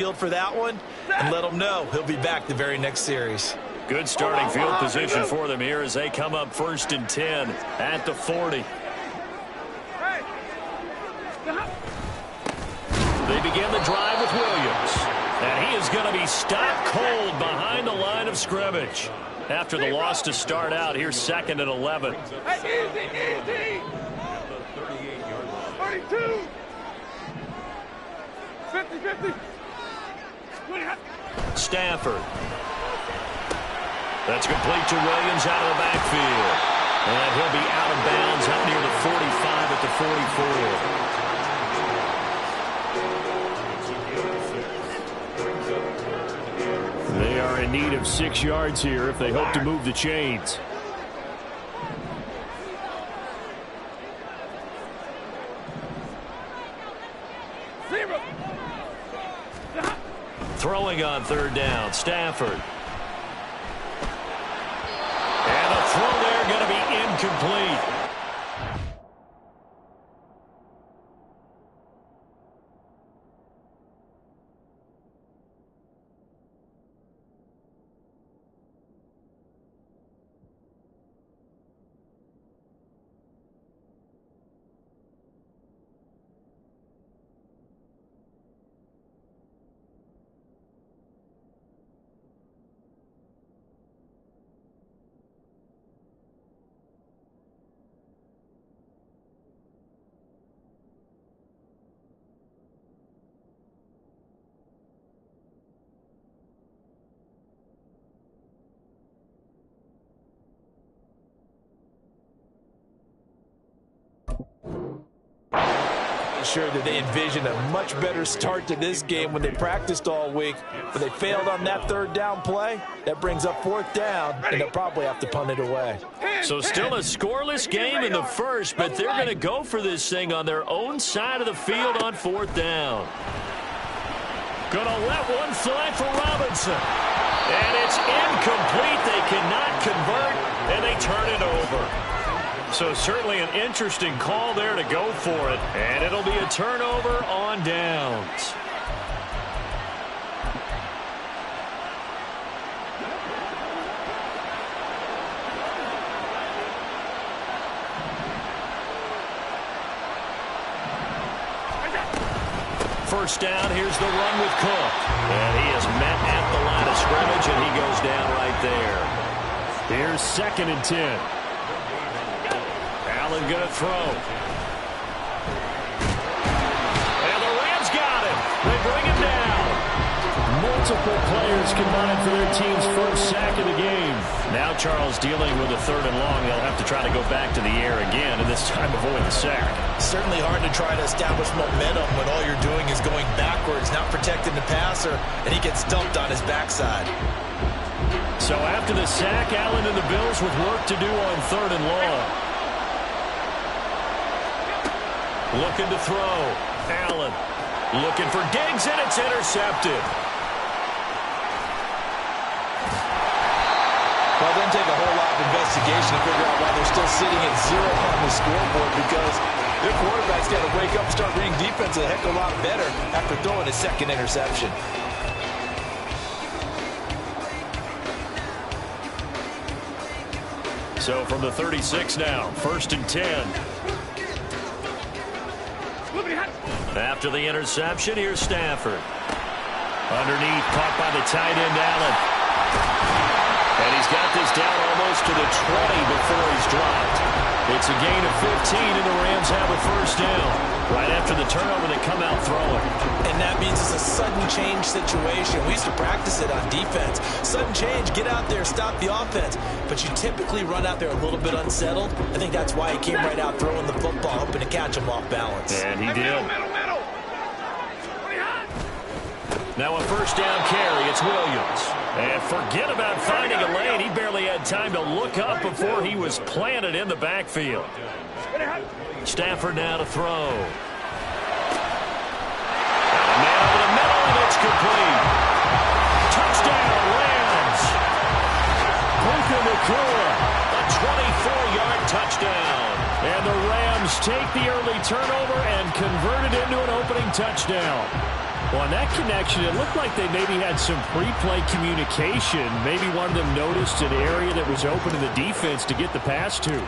field for that one and let him know he'll be back the very next series. Good starting field position for them here as they come up 1st and 10 at the 40. They begin the drive with Williams. And he is going to be stopped cold behind the line of scrimmage. After the loss to start out, here's 2nd and 11. Easy. 32. 50. Stafford. That's complete to Williams out of the backfield. And he'll be out of bounds out near the 45 at the 44. They are in need of 6 yards here if they hope to move the chains. Throwing on 3rd down, Stafford. And a throw there going to be incomplete. Sure that they envisioned a much better start to this game when they practiced all week, but they failed on that 3rd down play. That brings up 4th down, and they'll probably have to punt it away. So still a scoreless game in the first, but they're going to go for this thing on their own side of the field on 4th down. Going to let one fly for Robinson. And it's incomplete. They cannot convert, and they turn it over. So certainly an interesting call there to go for it. And it'll be a turnover on downs. First down, here's the run with Cook. And he is met at the line of scrimmage, and he goes down right there. Here's 2nd and 10. Allen going to throw. And the Rams got him. They bring him down. Multiple players combined for their team's first sack of the game. Now Charles dealing with a 3rd and long. They'll have to try to go back to the air again, and this time avoid the sack. Certainly hard to try to establish momentum when all you're doing is going backwards, not protecting the passer, and he gets dumped on his backside. So after the sack, Allen and the Bills with work to do on 3rd and long. Looking to throw. Allen looking for Diggs, and it's intercepted. Well, it doesn't take a whole lot of investigation to figure out why they're still sitting at 0 on the scoreboard, because their quarterback's got to wake up and start reading defense a heck of a lot better after throwing his 2nd interception. So from the 36 now, 1st and 10. After the interception, here's Stafford. Underneath, caught by the tight end, Allen. And he's got this down almost to the 20 before he's dropped. It's a gain of 15, and the Rams have a 1st down. Right after the turnover, they come out throwing. And that means it's a sudden change situation. We used to practice it on defense. Sudden change, get out there, stop the offense. But you typically run out there a little bit unsettled. I think that's why he came right out throwing the football, hoping to catch him off balance. And he did. Now a 1st down carry, it's Williams. And forget about finding a lane. He barely had time to look up before he was planted in the backfield. Stafford now to throw. And man over the middle, and it's complete. Touchdown, Rams. Pook, a 24-yard touchdown. And the Rams take the early turnover and convert it into an opening touchdown. Well, on that connection, it looked like they maybe had some pre-play communication. Maybe one of them noticed an area that was open in the defense to get the pass to.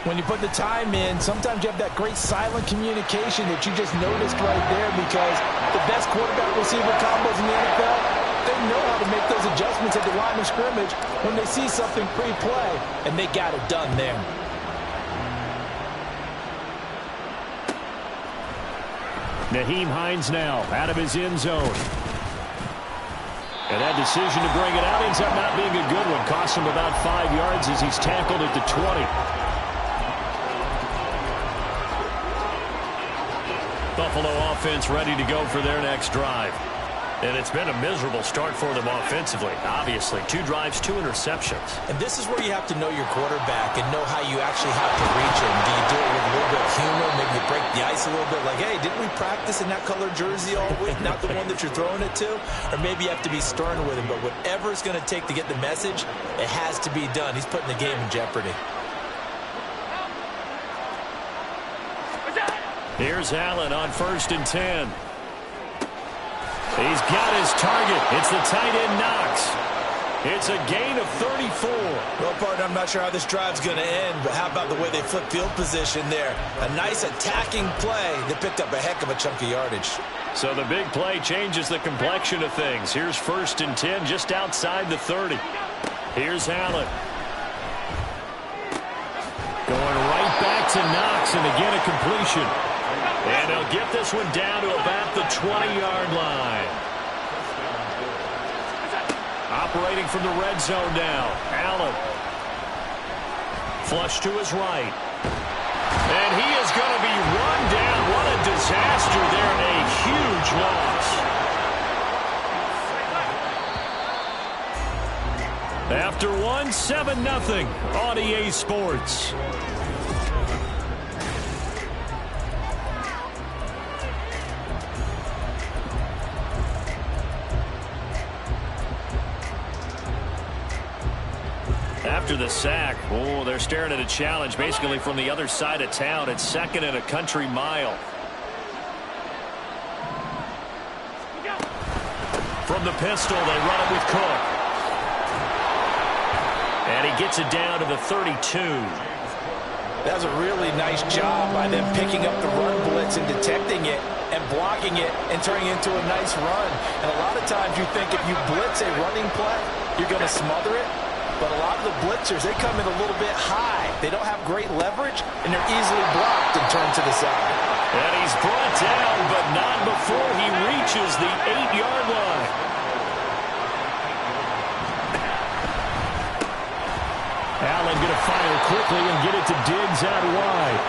When you put the time in, sometimes you have that great silent communication that you just noticed right there, because the best quarterback-receiver combos in the NFL, they know how to make those adjustments at the line of scrimmage when they see something pre-play, and they got it done there. Nyheim Hines now out of his end zone. And that decision to bring it out ends up not being a good one. Costs him about 5 yards as he's tackled at the 20. Buffalo offense ready to go for their next drive. And it's been a miserable start for them offensively. Obviously, 2 drives, 2 interceptions. And this is where you have to know your quarterback and know how you actually have to reach him. Do you do it with a little bit of humor? Maybe you break the ice a little bit, like, hey, didn't we practice in that color jersey all week? Not the one that you're throwing it to? Or maybe you have to be stern with him. But whatever it's going to take to get the message, it has to be done. He's putting the game in jeopardy. Here's Allen on 1st and 10. He's got his target. It's the tight end Knox. It's a gain of 34. Well, partner, I'm not sure how this drive's going to end, but how about the way they flip field position there? A nice attacking play that picked up a heck of a chunk of yardage. So the big play changes the complexion of things. Here's 1st and 10 just outside the 30. Here's Allen. Going right back to Knox, and again a completion. And they'll get this one down to about the 20-yard line. Operating from the red zone now. Allen. Flush to his right. And he is going to be run down. What a disaster there, and a huge loss. After one, 7-0 on EA Sports. After the sack, oh, they're staring at a challenge basically from the other side of town. It's 2nd and a country mile. From the pistol, they run it with Cook. And he gets it down to the 32. That was a really nice job by them picking up the run blitz and detecting it and blocking it and turning it into a nice run. And a lot of times you think if you blitz a running play, you're going to smother it. But a lot of the blitzers, they come in a little bit high. They don't have great leverage, and they're easily blocked and turned to the side. And he's brought down, but not before he reaches the 8-yard line. Allen going to fire quickly and get it to Diggs out wide.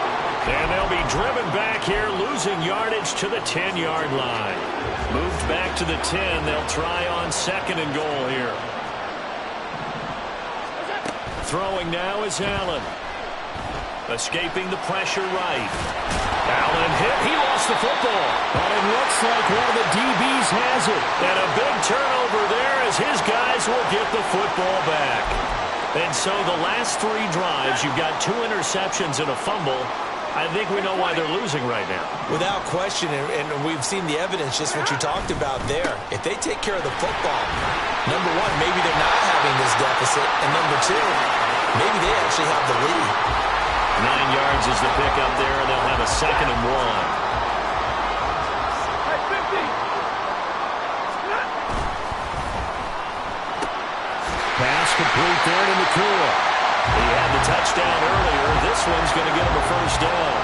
And they'll be driven back here, losing yardage to the 10-yard line. Moved back to the 10. They'll try on 2nd and goal here. Throwing now is Allen. Escaping the pressure right. Allen hit. He lost the football. But it looks like one of the DBs has it. And a big turnover there as his guys will get the football back. And so the last 3 drives, you've got 2 interceptions and a fumble. I think we know why they're losing right now. Without question, and we've seen the evidence, just what you talked about there. If they take care of the football, number one, maybe they're not having this deficit. And number 2, maybe they actually have the lead. 9 yards is the pickup there, and they'll have a 2nd and 1. Pass complete there to Nakua. He had the touchdown earlier. This one's going to get him a 1st down.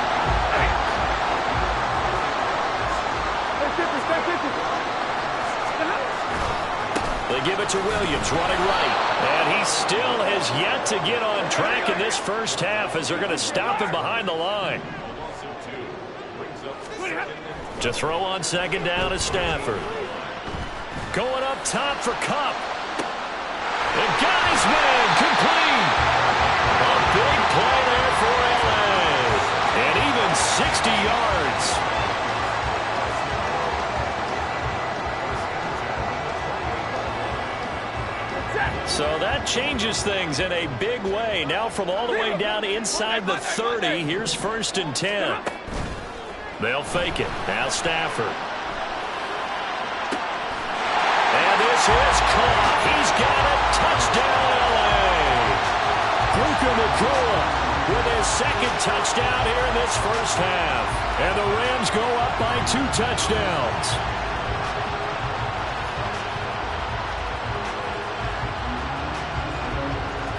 They give it to Williams, running right. And he still has yet to get on track in this first half as they're going to stop him behind the line. To throw on 2nd down is Stafford. Going up top for Kupp. And got his man complete. A big play there for LA. And even 60 yards. So that changes things in a big way. Now from all the way down inside the 30, here's 1st and 10. They'll fake it. Now Stafford. is caught. He's got it. Touchdown, L.A. Pook with his second touchdown here in this first half. And the Rams go up by 2 touchdowns.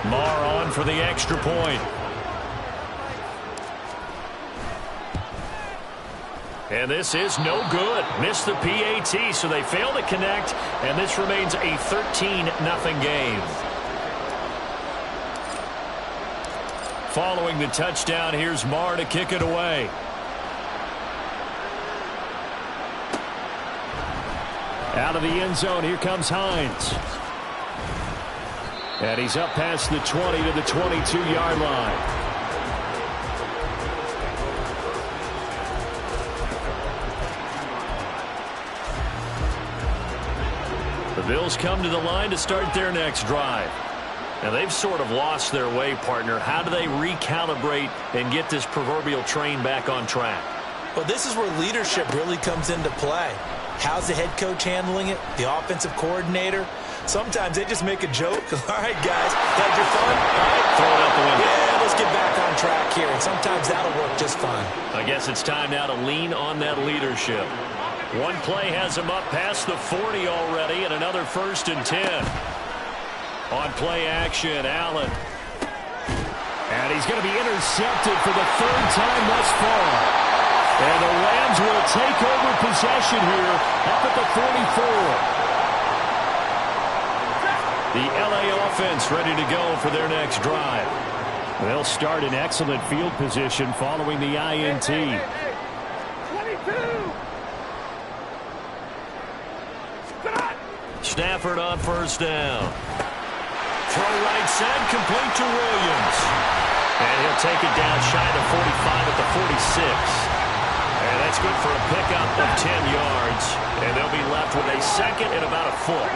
Marr on for the extra point. And this is no good. Missed the PAT, so they fail to connect, and this remains a 13-0 game. Following the touchdown, here's Marr to kick it away. Out of the end zone, here comes Hines. And he's up past the 20 to the 22-yard line. The Bills come to the line to start their next drive. Now, they've sort of lost their way, partner. How do they recalibrate and get this proverbial train back on track? Well, this is where leadership really comes into play. How's the head coach handling it? The offensive coordinator? Sometimes they just make a joke. All right, guys, had your fun? All right, throw it out the window. Yeah, let's get back on track here. And sometimes that'll work just fine. I guess it's time now to lean on that leadership. One play has him up past the 40 already, and another 1st and 10. On play action, Allen. And he's going to be intercepted for the 3rd time thus far. And the Rams will take over possession here up at the 44. The LA offense ready to go for their next drive. They'll start in excellent field position following the INT. 22. Stafford on 1st down. Throw right side, complete to Williams. And he'll take it down shy of 45 at the 46. And that's good for a pickup of 10 yards. And they'll be left with a 2nd and about a foot.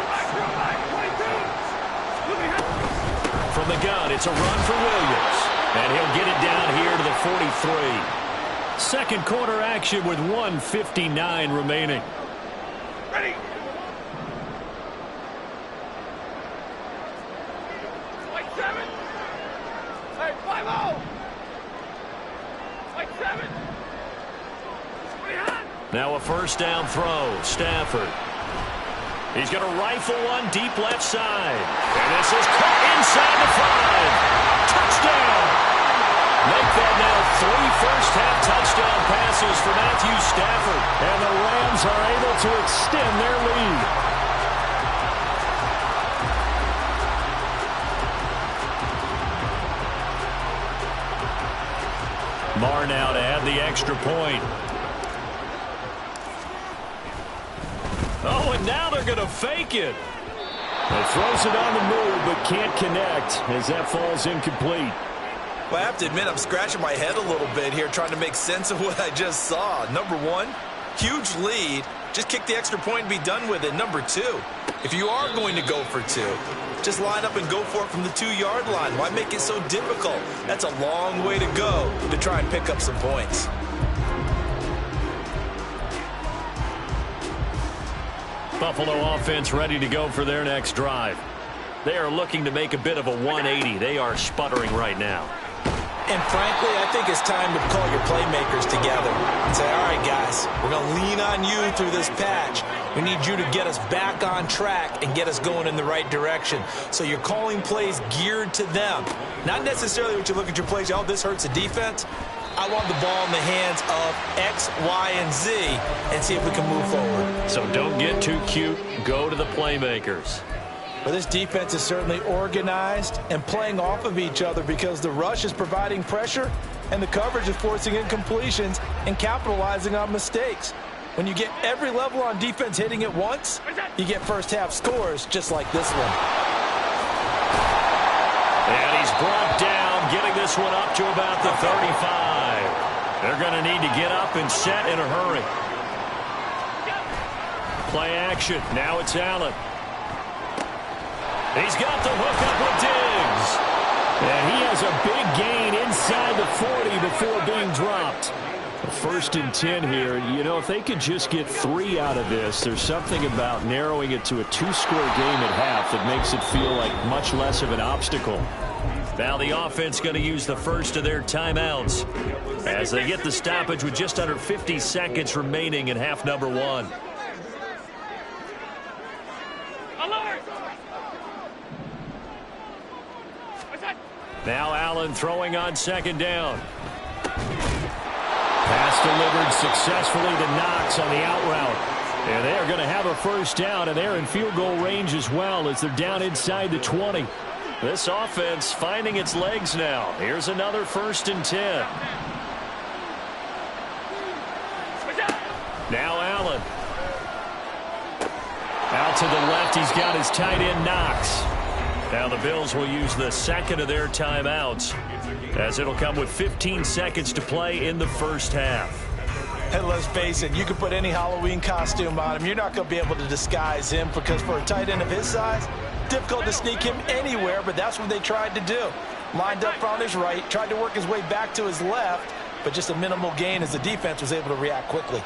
From the gun, it's a run for Williams. And he'll get it down here to the 43. Second quarter action with 1:59 remaining. Ready. Like 7. Hey, 5-0. Like 7. Now a 1st down throw. Stafford. He's going to rifle one deep left side. And this is caught inside the 5. Touchdown. Make that now 3 first-half touchdown passes for Matthew Stafford. And the Rams are able to extend their lead. Marr now to add the extra point. Oh, and now they're going to fake it. It throws it on the move, but can't connect as that falls incomplete. Well, I have to admit, I'm scratching my head a little bit here trying to make sense of what I just saw. Number 1, huge lead. Just kick the extra point and be done with it. Number 2, if you are going to go for 2, just line up and go for it from the 2-yard line. Why make it so difficult? That's a long way to go to try and pick up some points. Buffalo offense ready to go for their next drive. They are looking to make a bit of a 180. They are sputtering right now. And frankly, I think it's time to call your playmakers together and say, all right, guys, we're going to lean on you through this patch. We need you to get us back on track and get us going in the right direction. So you're calling plays geared to them. Not necessarily what you look at your plays, oh, this hurts the defense. I want the ball in the hands of X, Y, and Z and see if we can move forward. So don't get too cute. Go to the playmakers. Well, this defense is certainly organized and playing off of each other because the rush is providing pressure and the coverage is forcing incompletions and capitalizing on mistakes. When you get every level on defense hitting at once, you get first-half scores just like this one. And he's brought down, getting this one up to about the 35. They're going to need to get up and set in a hurry. Play action. Now it's Allen. He's got the hook up with Diggs. And he has a big gain inside the 40 before being dropped. First and 10 here. You know, if they could just get 3 out of this, there's something about narrowing it to a 2-score game at half that makes it feel like much less of an obstacle. Now the offense going to use the first of their timeouts as they get the stoppage with just under 50 seconds remaining in half number 1. Now Allen throwing on second down. Pass delivered successfully to Knox on the out route. And they're going to have a first down, and they're in field goal range as well as they're down inside the 20. This offense finding its legs now. Here's another first and 10. Now Allen. Out to the left, he's got his tight end Knox. Now the Bills will use the second of their timeouts as it'll come with 15 seconds to play in the first half. And let's face it, you can put any Halloween costume on him. You're not going to be able to disguise him because for a tight end of his size, difficult to sneak him anywhere, but that's what they tried to do. Lined up on his right, tried to work his way back to his left, but just a minimal gain as the defense was able to react quickly.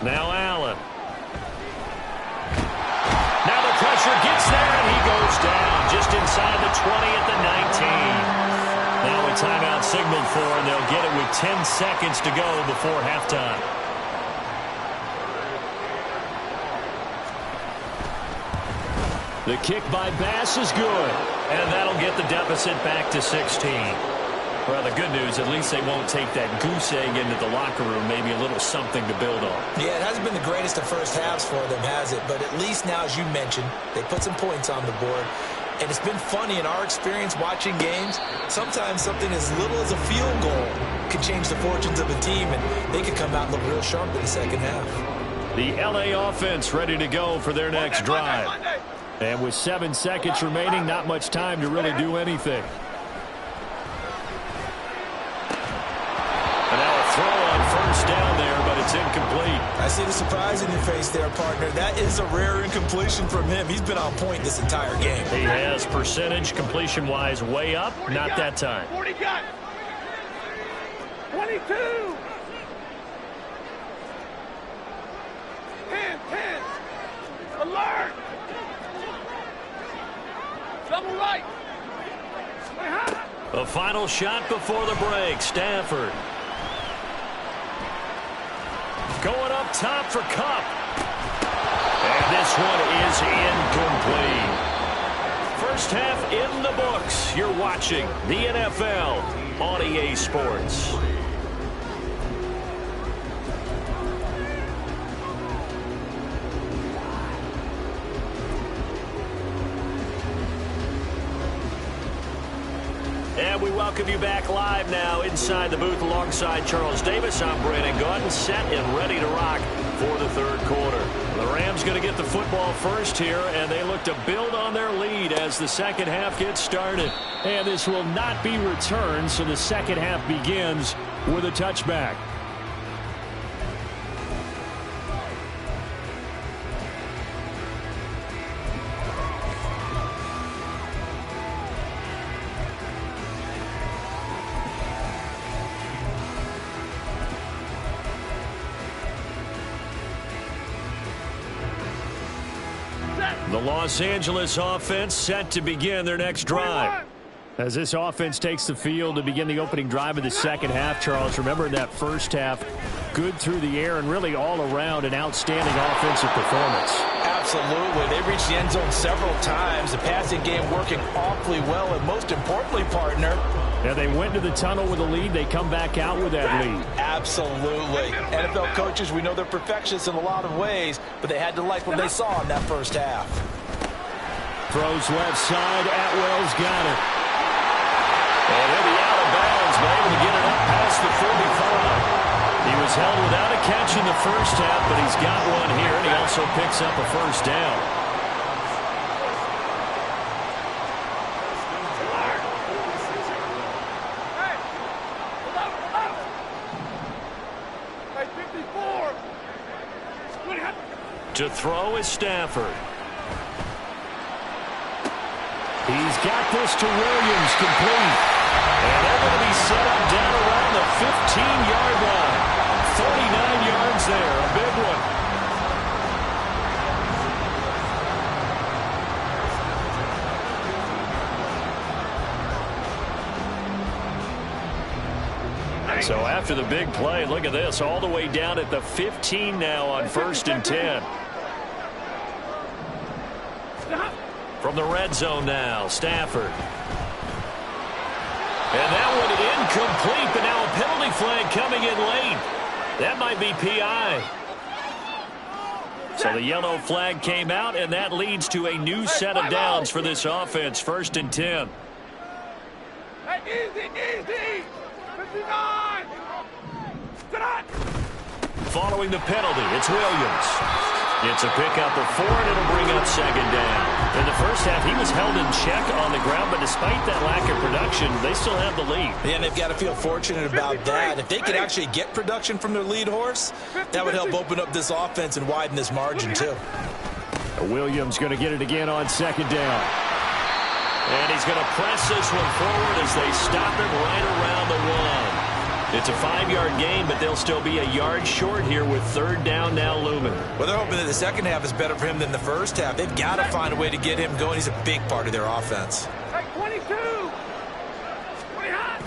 Now Allen. Now the pressure gets there, and he goes down just inside the 20 at the 19. Now a timeout signaled for, and they'll get it with 10 seconds to go before halftime. The kick by Bass is good, and that'll get the deficit back to 16. Well, the good news, at least they won't take that goose egg into the locker room. Maybe a little something to build on. Yeah, it hasn't been the greatest of first halves for them, has it? But at least now, as you mentioned, they put some points on the board. And it's been funny in our experience watching games. Sometimes something as little as a field goal can change the fortunes of a team, and they could come out and look real sharp in the second half. The L.A. offense ready to go for their next drive. And with 7 seconds remaining, not much time to really do anything. And now a throw on first down there, but it's incomplete. I see the surprise in your face there, partner. That is a rare incompletion from him. He's been on point this entire game. He has percentage completion-wise way up. Not that time. 40 got 22. 10. Alert. Double right. The final shot before the break. Stafford. Going up top for Kupp. And this one is incomplete. First half in the books. You're watching the NFL on EA Sports. And we welcome you back live now inside the booth alongside Charles Davis. I'm Brandon Gordon, set and ready to rock for the third quarter. The Rams going to get the football first here, and they look to build on their lead as the second half gets started. And this will not be returned, so the second half begins with a touchback. The Los Angeles offense set to begin their next drive. As this offense takes the field to begin the opening drive of the second half, Charles, remember in that first half, good through the air and really all around an outstanding offensive performance. Absolutely. They reached the end zone several times. The passing game working awfully well, and most importantly, partner, yeah, they went to the tunnel with a lead. They come back out with that lead. Absolutely. NFL coaches, we know they're perfectionists in a lot of ways, but they had to like what they saw in that first half. Throws left side. Atwell's got it. And he'll be out of bounds, but able to get it up past the 45. He was held without a catch in the first half, but he's got one here, and he also picks up a first down. To throw is Stafford. He's got this to Williams, complete. And they're going to be set up down around the 15-yard line. 49 yards there, a big one. So after the big play, look at this, all the way down at the 15 now on 1st and 10. From the red zone now, Stafford. And that one incomplete, but now a penalty flag coming in late. That might be PI. So the yellow flag came out, and that leads to a new set of downs for this offense, 1st and 10. Hey, easy. 59. Following the penalty, it's Williams. It's a pickup of 4, and it'll bring up 2nd down. In the first half, he was held in check on the ground, but despite that lack of production, they still have the lead. Yeah, and they've got to feel fortunate about that. If they could actually get production from their lead horse, that would help open up this offense and widen this margin, too. Williams going to get it again on 2nd down. And he's going to press this one forward as they stop it right around the 1. It's a 5-yard gain, but they'll still be a yard short here with 3rd down now looming. Well, they're hoping that the second half is better for him than the first half. They've got to find a way to get him going. He's a big part of their offense. Hey, 22. 20 hot.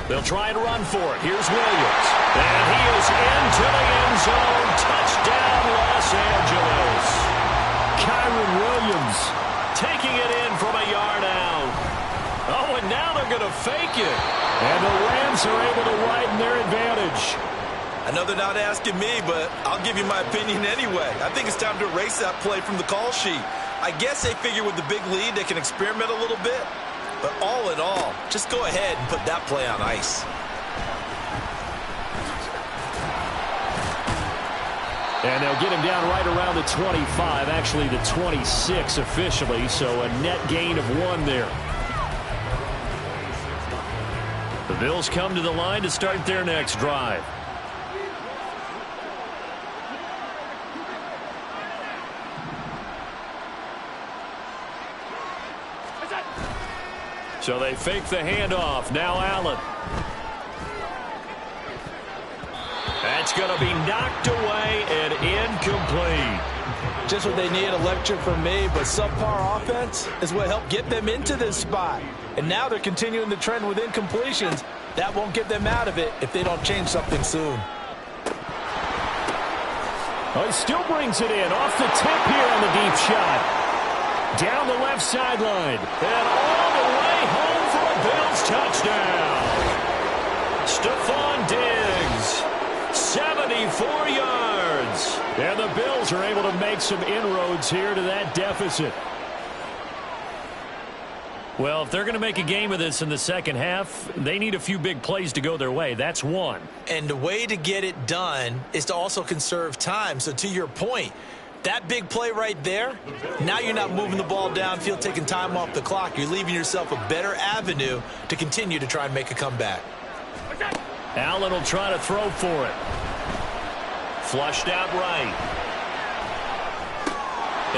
They'll try and run for it. Here's Williams. And he is into the end zone. Touchdown, Los Angeles. Kyron Williams taking it in from a yard out. Oh, and now they're going to fake it. And the Rams are able to widen their advantage. I know they're not asking me, but I'll give you my opinion anyway. I think it's time to erase that play from the call sheet. I guess they figure with the big lead they can experiment a little bit. But all in all, just go ahead and put that play on ice. And they'll get him down right around the 25, actually the 26 officially, so a net gain of 1 there. The Bills come to the line to start their next drive. So they fake the handoff. Now Allen. That's going to be knocked away and incomplete. Just what they need, a lecture from me, but subpar offense is what helped get them into this spot. And now they're continuing the trend with incompletions. That won't get them out of it if they don't change something soon. Oh, he still brings it in off the tip here on the deep shot. Down the left sideline. And all the way home for a Bills touchdown. Stephon Diggs. 74 yards. And the Bills are able to make some inroads here to that deficit. Well, if they're going to make a game of this in the second half, they need a few big plays to go their way. That's one. And the way to get it done is to also conserve time. So to your point, that big play right there, now you're not moving the ball downfield, taking time off the clock. You're leaving yourself a better avenue to continue to try and make a comeback. Allen will try to throw for it. Flushed out right.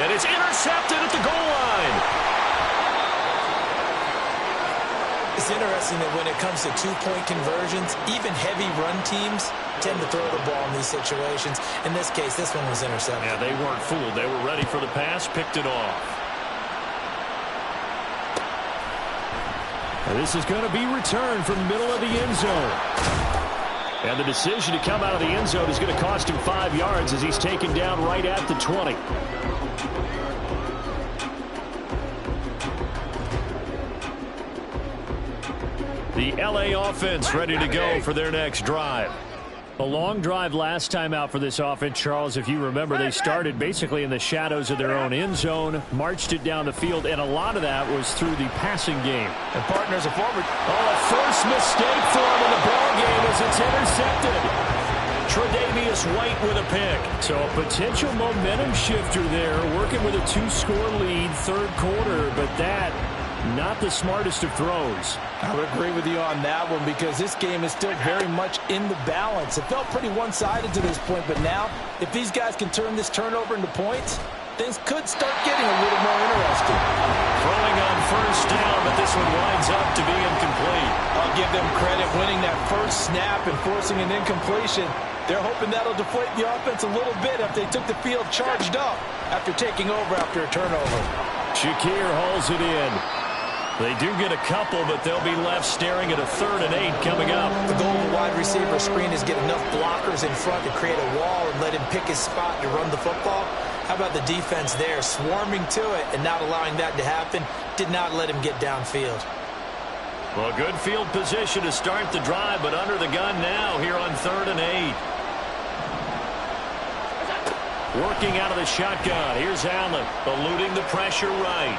And it's intercepted at the goal line. It's interesting that when it comes to two-point conversions, even heavy run teams tend to throw the ball in these situations. In this case, this one was intercepted. Yeah, they weren't fooled. They were ready for the pass, picked it off. And this is going to be returned from the middle of the end zone. And the decision to come out of the end zone is going to cost him 5 yards as he's taken down right at the 20. The LA offense ready to go for their next drive. A long drive last time out for this offense, Charles. If you remember, they started basically in the shadows of their own end zone, marched it down the field, and a lot of that was through the passing game. And partners are forward. Oh, a first mistake for him in the ball game as it's intercepted. Tre'Davious White with a pick. So a potential momentum shifter there, working with a 2-score lead, third quarter, but that Not the smartest of throws. I would agree with you on that one because this game is still very much in the balance. It felt pretty one-sided to this point, but now if these guys can turn this turnover into points, things could start getting a little more interesting. Throwing on first down, but this one winds up to be incomplete. I'll give them credit winning that first snap and forcing an incompletion. They're hoping that'll deflate the offense a little bit if they took the field charged up after taking over after a turnover. Shakir hauls it in. They do get a couple, but they'll be left staring at a 3rd and 8 coming up. The goal of a wide receiver screen is get enough blockers in front to create a wall and let him pick his spot to run the football. How about the defense there, swarming to it and not allowing that to happen? Did not let him get downfield. Well, good field position to start the drive, but under the gun now here on 3rd and 8. Working out of the shotgun. Here's Allen, eluding the pressure right.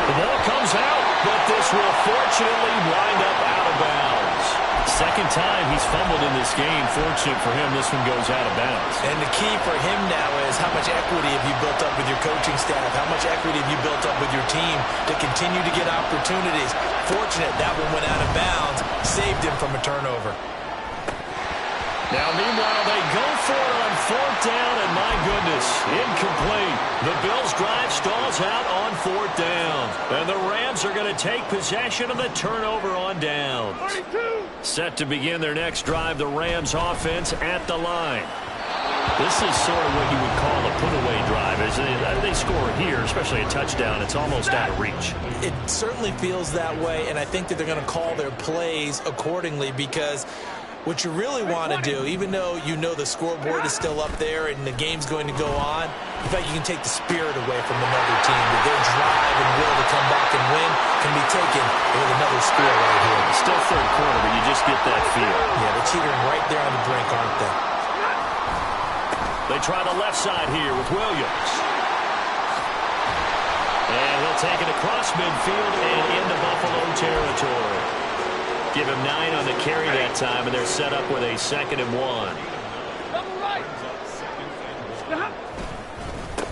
The ball comes out, but this will fortunately wind up out of bounds. Second time he's fumbled in this game. Fortunate for him, this one goes out of bounds. And the key for him now is how much equity have you built up with your coaching staff? How much equity have you built up with your team to continue to get opportunities? Fortunate that one went out of bounds, saved him from a turnover. Now, meanwhile, they go for it on 4th down, and my goodness, incomplete. The Bills' drive stalls out on 4th down. And the Rams are going to take possession of the turnover on downs. 32. Set to begin their next drive, the Rams offense at the line. This is sort of what you would call a put-away drive. As they score here, especially a touchdown, it's almost out of reach. It certainly feels that way, and I think that they're going to call their plays accordingly because what you really want to do, even though you know the scoreboard is still up there and the game's going to go on, in fact, you can take the spirit away from another team. That their drive and will to come back and win can be taken with another score right here. Still 3rd quarter, but you just get that feel. Yeah, they're teetering right there on the brink, aren't they? They try the left side here with Williams. And he'll take it across midfield and into Buffalo territory. Give him 9 on the carry that time, and they're set up with a 2nd and 1.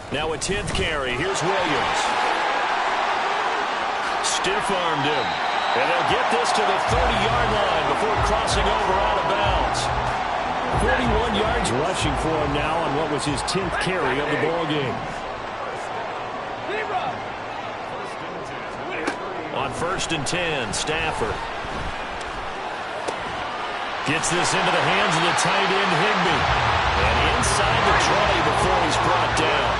Now a 10th carry. Here's Williams. Stiff-armed him. And they'll get this to the 30-yard line before crossing over out of bounds. 41 yards rushing for him now on what was his 10th carry of the ballgame. On 1st and 10, Stafford. Gets this into the hands of the tight end, Higbee. And inside the 20 before he's brought down.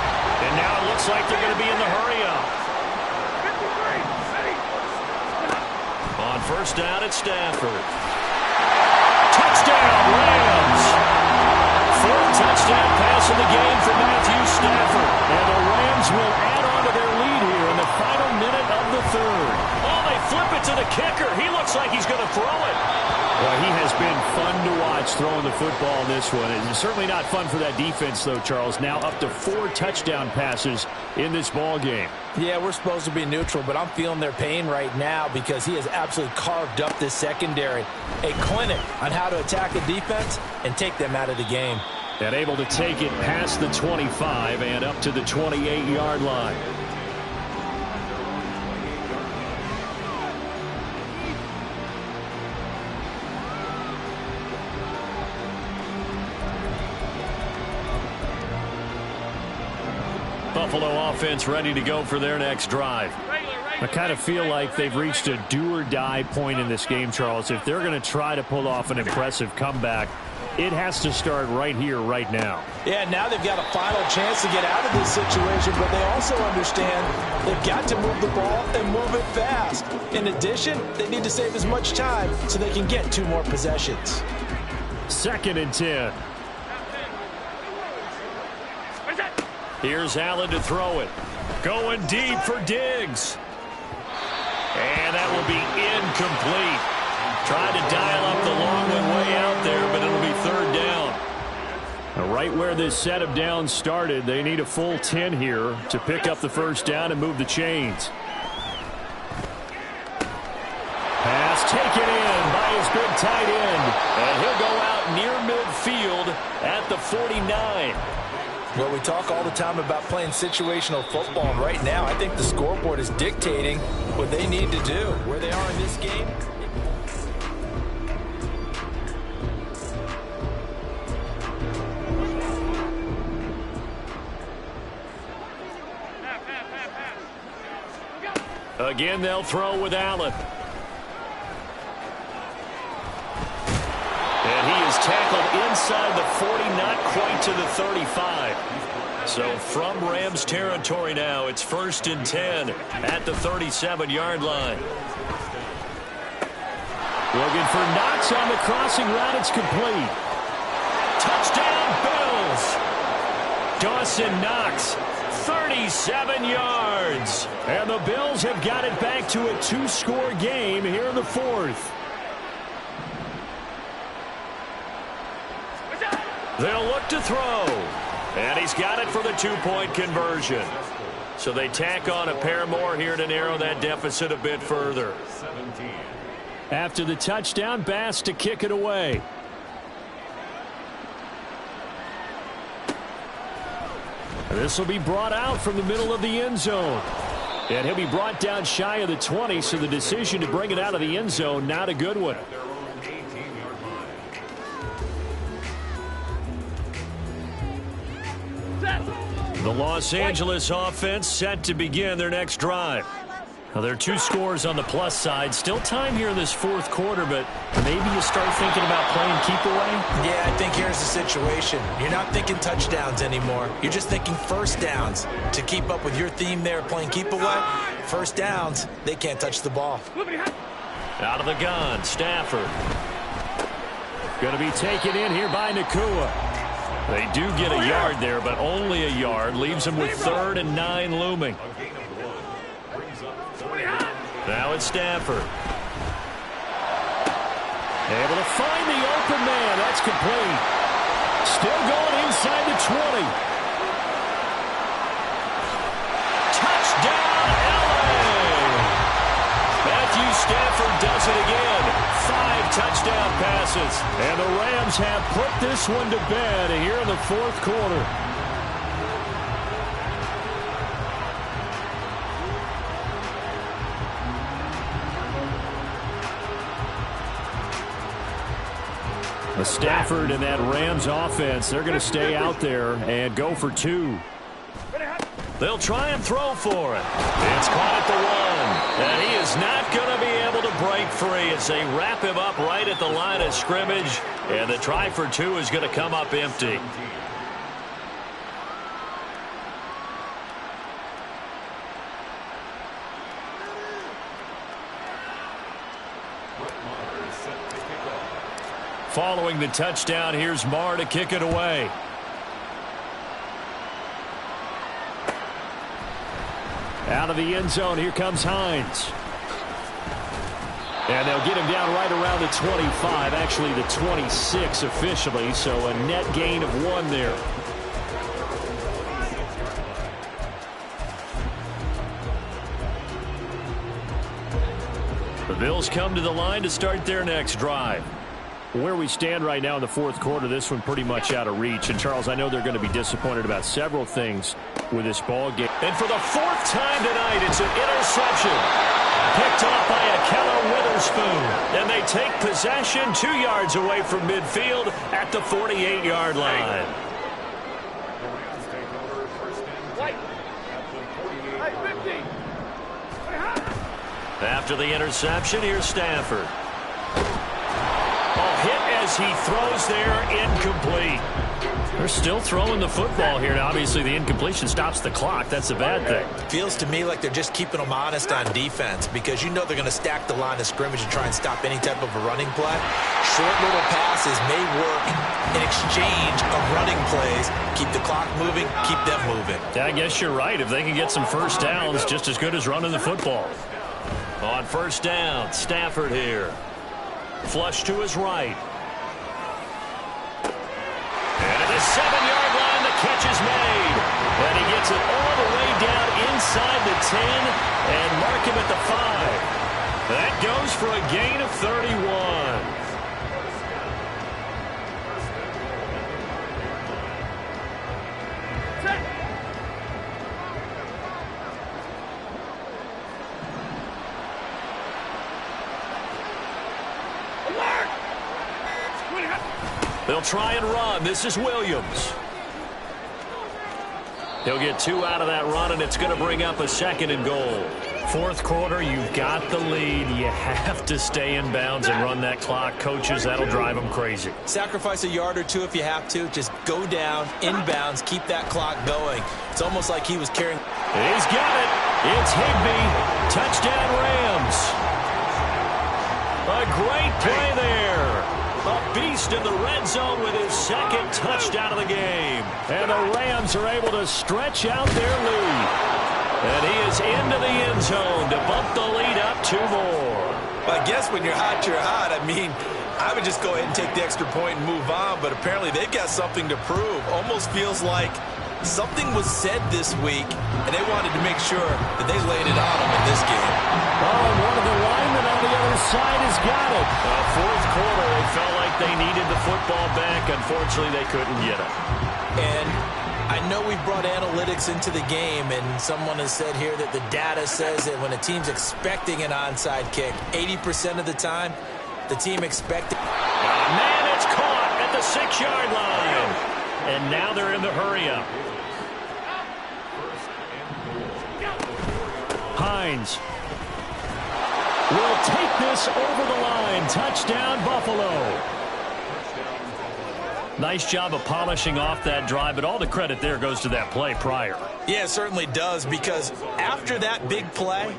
And now it looks like they're going to be in the hurry-up. On 1st down, it's Stafford. Touchdown, Rams! 4th touchdown pass of the game for Matthew Stafford. And the Rams will add on to their lead here in the final minute of the 3rd. Oh, they flip it to the kicker. He looks like he's going to throw it. Well, he has been fun to watch throwing the football in this one. It's certainly not fun for that defense, though, Charles. Now up to 4 touchdown passes in this ball game. Yeah, we're supposed to be neutral, but I'm feeling their pain right now because he has absolutely carved up this secondary. A clinic on how to attack a defense and take them out of the game. And able to take it past the 25 and up to the 28-yard line. Buffalo offense ready to go for their next drive. I kind of feel like they've reached a do-or-die point in this game, Charles. If they're going to try to pull off an impressive comeback, it has to start right here, right now. Yeah, now they've got a final chance to get out of this situation, but they also understand they've got to move the ball and move it fast. In addition, they need to save as much time so they can get 2 more possessions. 2nd and 10. Here's Allen to throw it. Going deep for Diggs. And that will be incomplete. Tried to dial up the long one way out there, but it'll be 3rd down. Now, right where this set of downs started, they need a full 10 here to pick up the 1st down and move the chains. Pass taken in by his big tight end. And he'll go out near midfield at the 49. Well, we talk all the time about playing situational football, and right now I think the scoreboard is dictating what they need to do. Where they are in this game. Again, they'll throw with Allen. And he is tackled inside the 40, not quite to the 35. So from Rams territory now, it's 1st and 10 at the 37-yard line. Looking for Knox on the crossing route. It's complete. Touchdown, Bills. Dawson Knox, 37 yards. And the Bills have got it back to a 2-score game here in the 4th. They'll look to throw. And he's got it for the 2-point conversion. So they tack on a pair more here to narrow that deficit a bit further. After the touchdown, Bass to kick it away. This will be brought out from the middle of the end zone. And he'll be brought down shy of the 20, so the decision to bring it out of the end zone, not a good one. The Los Angeles offense set to begin their next drive. Now, there are 2 scores on the plus side. Still time here in this 4th quarter, but maybe you start thinking about playing keep away? Yeah, I think here's the situation. You're not thinking touchdowns anymore. You're just thinking first downs. To keep up with your theme there, playing keep away, first downs, they can't touch the ball. Out of the gun, Stafford. Going to be taken in here by Nakua. They do get a yard there, but only a yard. Leaves them with 3rd and 9 looming. Now it's Stafford. Able to find the open man. That's complete. Still going inside the 20. Touchdown, LA! Matthew Stafford does it again. 5 touchdown passes. And the Rams have put this one to bed here in the 4th quarter. Stafford and that Rams offense, they're going to stay out there and go for 2. They'll try and throw for it. It's caught at the 1. And he is not going to be able to break free as they wrap him up right at the line of scrimmage. And the try for 2 is going to come up empty. Following the touchdown, here's Marr to kick it away. Out of the end zone, here comes Hines. And they'll get him down right around the 25, actually the 26 officially, so a net gain of 1 there. The Bills come to the line to start their next drive. Where we stand right now in the 4th quarter, this one pretty much out of reach. And, Charles, I know they're going to be disappointed about several things with this ball game. And for the 4th time tonight, it's an interception. Picked off by Akello Witherspoon. And they take possession 2 yards away from midfield at the 48-yard line. After the interception, here's Stafford. Hit as he throws there, incomplete. They're still throwing the football here. Now, obviously, the incompletion stops the clock. That's a bad thing. Feels to me like they're just keeping them honest on defense because you know they're going to stack the line of scrimmage and try and stop any type of a running play. Short little passes may work in exchange of running plays. Keep the clock moving, keep them moving. Yeah, I guess you're right. If they can get some first downs, just as good as running the football. On first down, Stafford here. Flush to his right. And at the 7-yard line, the catch is made. And he gets it all the way down inside the 10 and mark him at the 5. That goes for a gain of 31. They'll try and run. This is Williams. He'll get 2 out of that run, and it's going to bring up a 2nd and goal. Fourth quarter, you've got the lead. You have to stay in bounds and run that clock. Coaches, that'll drive them crazy. Sacrifice a yard or 2 if you have to. Just go down, inbounds, keep that clock going. It's almost like he was carrying. He's got it. It's Higbee. Touchdown, Rams. A great play there. A beast in the red zone with his 2nd touchdown of the game. And the Rams are able to stretch out their lead. And he is into the end zone to bump the lead up 2 more. Well, I guess when you're hot, you're hot. I mean, I would just go ahead and take the extra point and move on, but apparently they've got something to prove. Almost feels like something was said this week, and they wanted to make sure that they laid it on them in this game. Oh, and one of the linemen on the other side has got it. Fourth quarter, they felt like they needed the football back. Unfortunately, they couldn't get it. And I know we brought analytics into the game, and someone has said here that the data says that when a team's expecting an onside kick, 80% of the time, the team expected. Man, it's caught at the 6-yard line. And now they're in the hurry-up. Hines will take this over the line. Touchdown, Buffalo. Nice job of polishing off that drive, but all the credit there goes to that play prior. Yeah, it certainly does, because after that big play,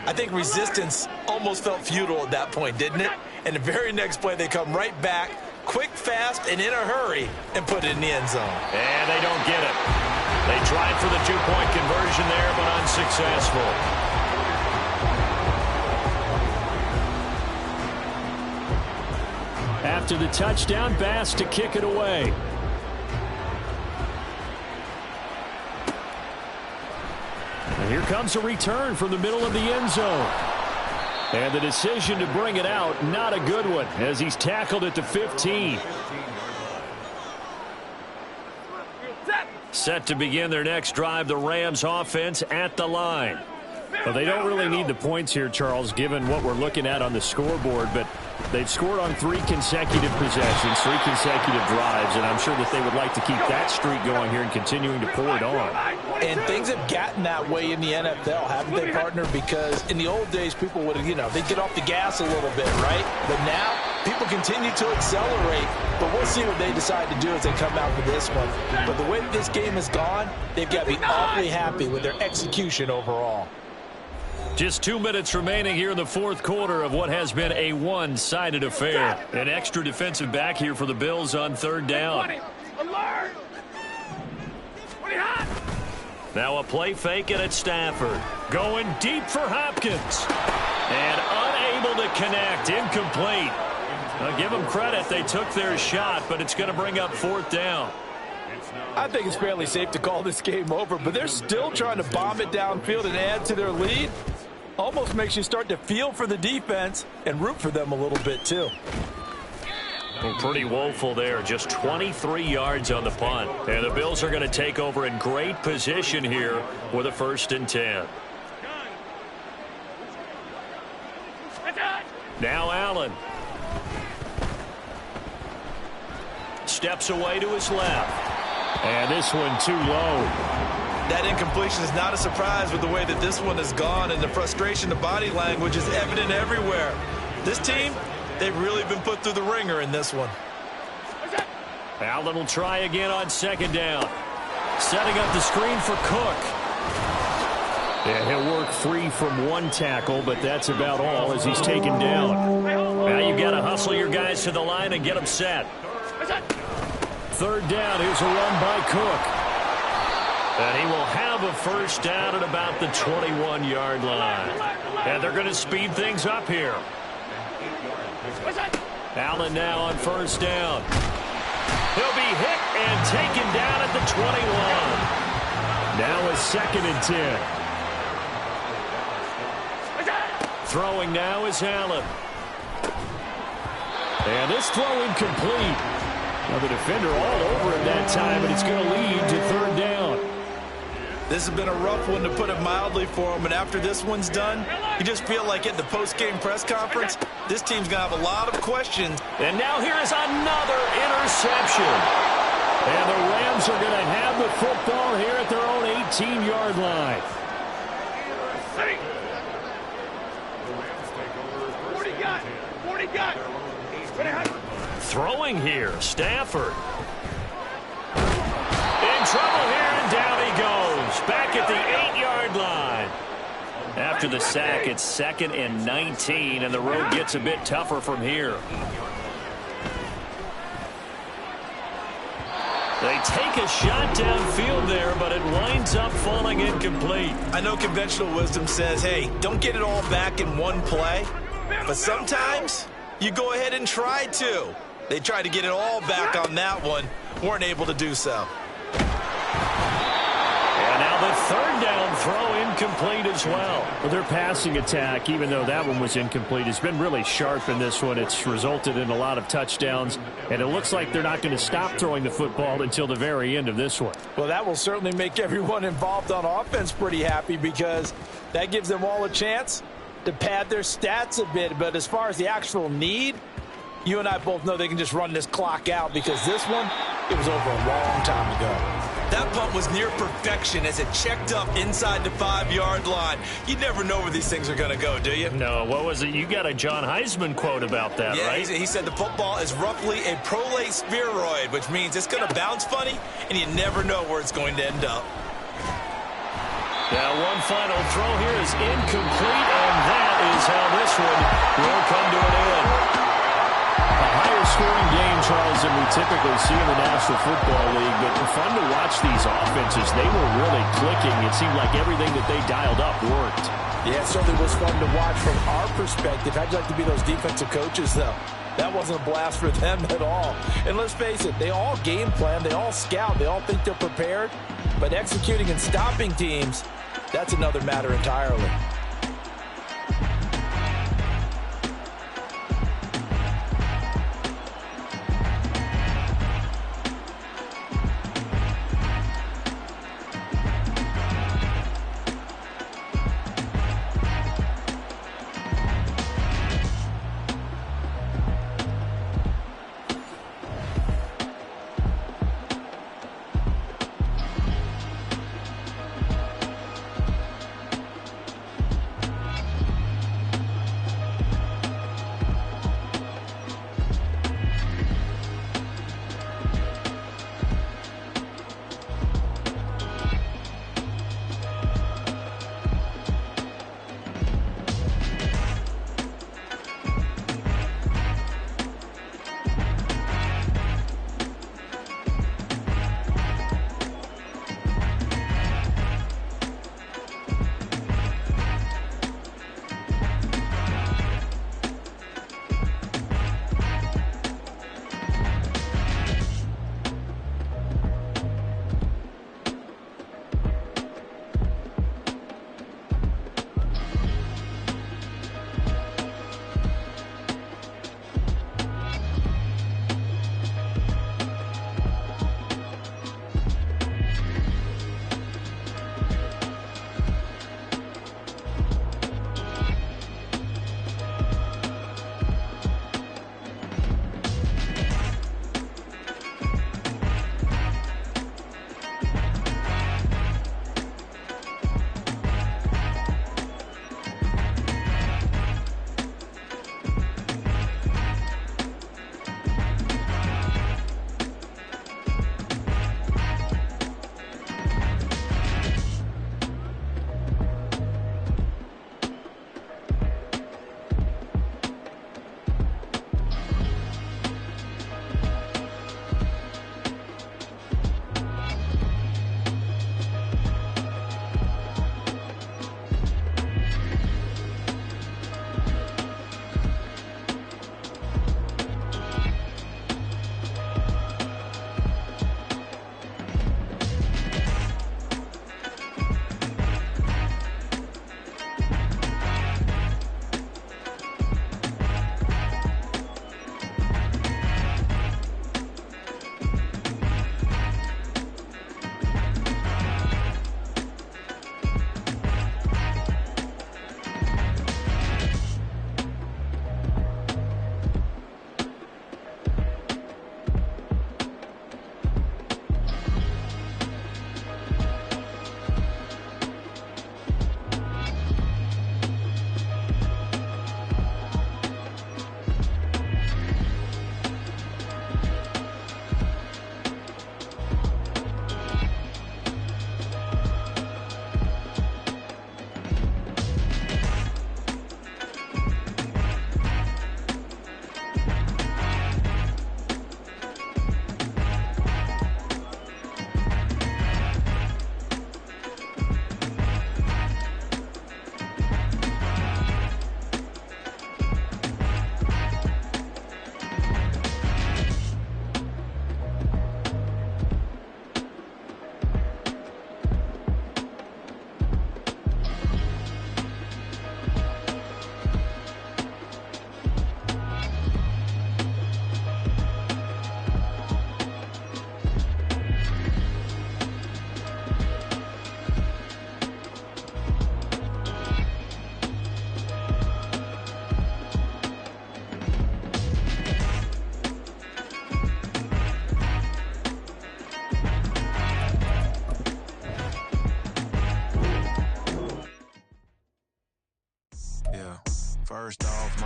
I think resistance almost felt futile at that point, didn't it? And the very next play, they come right back, quick, fast, and in a hurry, and put it in the end zone. And they don't get it. They tried for the 2-point conversion there, but unsuccessful. After the touchdown, Bass to kick it away. And here comes a return from the middle of the end zone. And the decision to bring it out, not a good one, as he's tackled at the 15. Set to begin their next drive, the Rams offense at the line. Well, they don't really need the points here, Charles, given what we're looking at on the scoreboard, but they've scored on 3 consecutive possessions, 3 consecutive drives, and I'm sure that they would like to keep that streak going here and continuing to pour it on. And things have gotten that way in the NFL, haven't they, partner? Because in the old days, people would have, they'd get off the gas a little bit, right? But now, people continue to accelerate, but we'll see what they decide to do as they come out for this one. But the way that this game has gone, they've got to be awfully happy with their execution overall. Just 2 minutes remaining here in the fourth quarter of what has been a one-sided affair. An extra defensive back here for the Bills on 3rd down. Now a play fake and it's Stafford. Going deep for Hopkins. And unable to connect. Incomplete. I'll give them credit. They took their shot, but it's going to bring up 4th down. I think it's fairly safe to call this game over, but they're still trying to bomb it downfield and add to their lead. Almost makes you start to feel for the defense and root for them a little bit, too. Well, pretty woeful there. Just 23 yards on the punt. And the Bills are going to take over in great position here with a 1st and 10. Now Allen. Steps away to his left. And this one too low. That incompletion is not a surprise with the way that this one has gone, and the frustration, the body language is evident everywhere. This team, they've really been put through the ringer in this one. Allen will try again on 2nd down. Setting up the screen for Cook. Yeah, he'll work free from 1 tackle, but that's about all as he's taken down. Now you've got to hustle your guys to the line and get them set. 3rd down. Here's a run by Cook. And he will have a 1st down at about the 21-yard line. And they're going to speed things up here. Allen now on 1st down. He'll be hit and taken down at the 21. Now a 2nd and 10. Throwing now is Allen. And this throw incomplete. Well, the defender all over him that time, and it's going to lead to 3rd down. This has been a rough one, to put it mildly, for him. And after this one's done, you just feel like at the post-game press conference, this team's going to have a lot of questions. And now here is another interception. interception. And the Rams are going to have the football here at their own 18-yard line. 40 got. Throwing here, Stafford. In trouble here, and down he goes. Back at the 8-yard line. After the sack, it's 2nd and 19, and the road gets a bit tougher from here. They take a shot downfield there, but it winds up falling incomplete. I know conventional wisdom says, hey, don't get it all back in one play. But sometimes you go ahead and try to. They tried to get it all back on that one. Weren't able to do so. And now the 3rd down throw incomplete as well. Well, their passing attack, even though that one was incomplete, has been really sharp in this one. It's resulted in a lot of touchdowns, and it looks like they're not going to stop throwing the football until the very end of this one. Well, that will certainly make everyone involved on offense pretty happy because that gives them all a chance to pad their stats a bit. But as far as the actual need, you and I both know they can just run this clock out because this one, it was over a long time ago. That punt was near perfection as it checked up inside the 5-yard line. You never know where these things are going to go, do you? No, what was it? You got a John Heisman quote about that, yeah, right? He said the football is roughly a prolate spheroid, which means it's going to bounce funny, and you never know where it's going to end up. Now one final throw here is incomplete, and that is how this one will come to an end. A higher scoring game, Charles, than we typically see in the National Football League, but fun to watch these offenses. They were really clicking. It seemed like everything that they dialed up worked. Yeah, it certainly was fun to watch from our perspective. How'd you like to be those defensive coaches, though? That wasn't a blast for them at all. And let's face it, they all game plan, they all scout, they all think they're prepared, but executing and stopping teams, that's another matter entirely.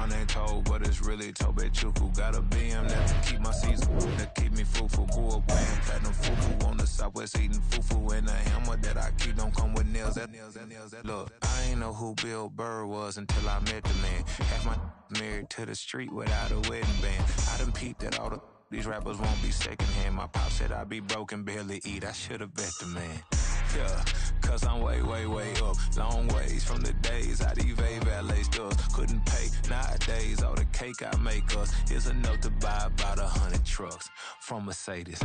my name Toe, but it's really Tobe Chuku. Got a BM that keep my season, that keep me fufu. Grew up playing platinum fufu on the Southwest, eating fufu. And the hammer that I keep don't come with nails. Look, I ain't know who Bill Burr was until I met the man. Half my married to the street without a wedding band. I done peeped that all these rappers won't be secondhand. My pop said I'd be broken, barely eat. I should've bet the man. Yeah, cause I'm way, way, way up. Long ways from the days I evade valet stores. Couldn't pay nowadays. All the cake I make us is enough to buy about 100 trucks from Mercedes.